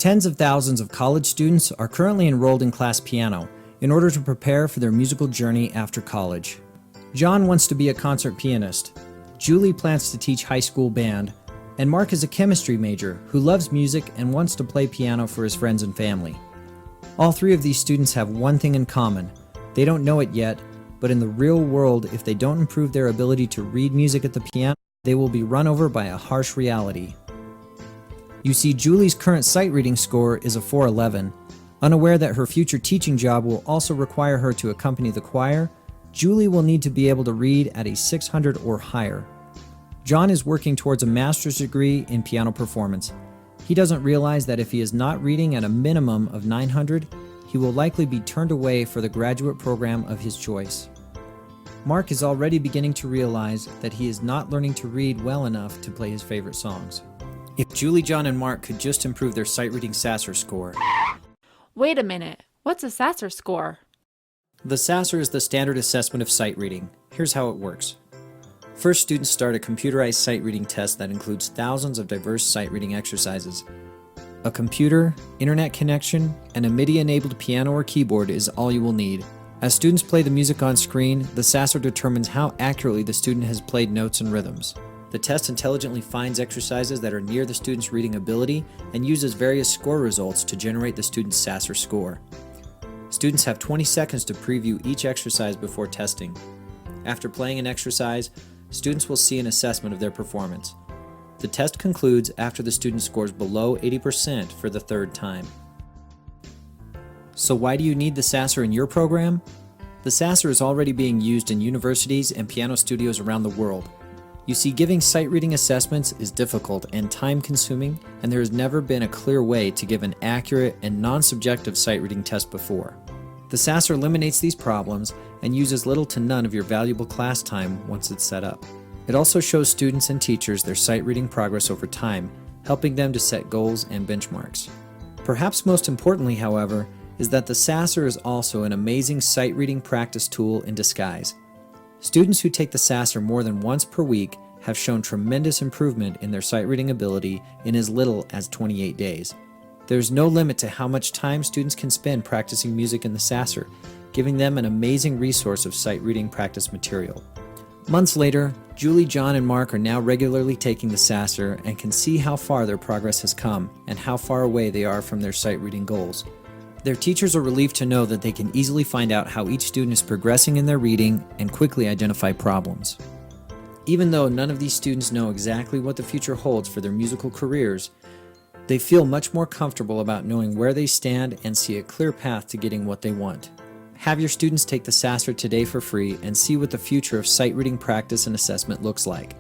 Tens of thousands of college students are currently enrolled in class piano in order to prepare for their musical journey after college. John wants to be a concert pianist. Julie plans to teach high school band, and Mark is a chemistry major who loves music and wants to play piano for his friends and family. All three of these students have one thing in common. They don't know it yet, but in the real world, if they don't improve their ability to read music at the piano, they will be run over by a harsh reality. You see, Julie's current sight reading score is a 411. Unaware that her future teaching job will also require her to accompany the choir, Julie will need to be able to read at a 600 or higher. John is working towards a master's degree in piano performance. He doesn't realize that if he is not reading at a minimum of 900, he will likely be turned away for the graduate program of his choice. Mark is already beginning to realize that he is not learning to read well enough to play his favorite songs. If Julie, John, and Mark could just improve their sight reading Sasr score. Wait a minute, what's a Sasr score? The Sasr is the standard assessment of sight reading. Here's how it works. First, students start a computerized sight reading test that includes thousands of diverse sight reading exercises. A computer, internet connection, and a MIDI-enabled piano or keyboard is all you will need. As students play the music on screen, the Sasr determines how accurately the student has played notes and rhythms. The test intelligently finds exercises that are near the student's reading ability and uses various score results to generate the student's Sasr score. Students have 20 seconds to preview each exercise before testing. After playing an exercise, students will see an assessment of their performance. The test concludes after the student scores below 80% for the third time. So why do you need the Sasr in your program? The Sasr is already being used in universities and piano studios around the world. You see, giving sight reading assessments is difficult and time-consuming, and there has never been a clear way to give an accurate and non-subjective sight reading test before. The Sasr eliminates these problems and uses little to none of your valuable class time once it's set up. It also shows students and teachers their sight reading progress over time, helping them to set goals and benchmarks. Perhaps most importantly, however, is that the Sasr is also an amazing sight reading practice tool in disguise. Students who take the Sasr more than once per week have shown tremendous improvement in their sight reading ability in as little as 28 days. There's no limit to how much time students can spend practicing music in the Sasr, giving them an amazing resource of sight reading practice material. Months later, Julie, John, and Mark are now regularly taking the Sasr and can see how far their progress has come and how far away they are from their sight reading goals. Their teachers are relieved to know that they can easily find out how each student is progressing in their reading and quickly identify problems. Even though none of these students know exactly what the future holds for their musical careers, they feel much more comfortable about knowing where they stand and see a clear path to getting what they want. Have your students take the Sasr today for free and see what the future of sight reading practice and assessment looks like.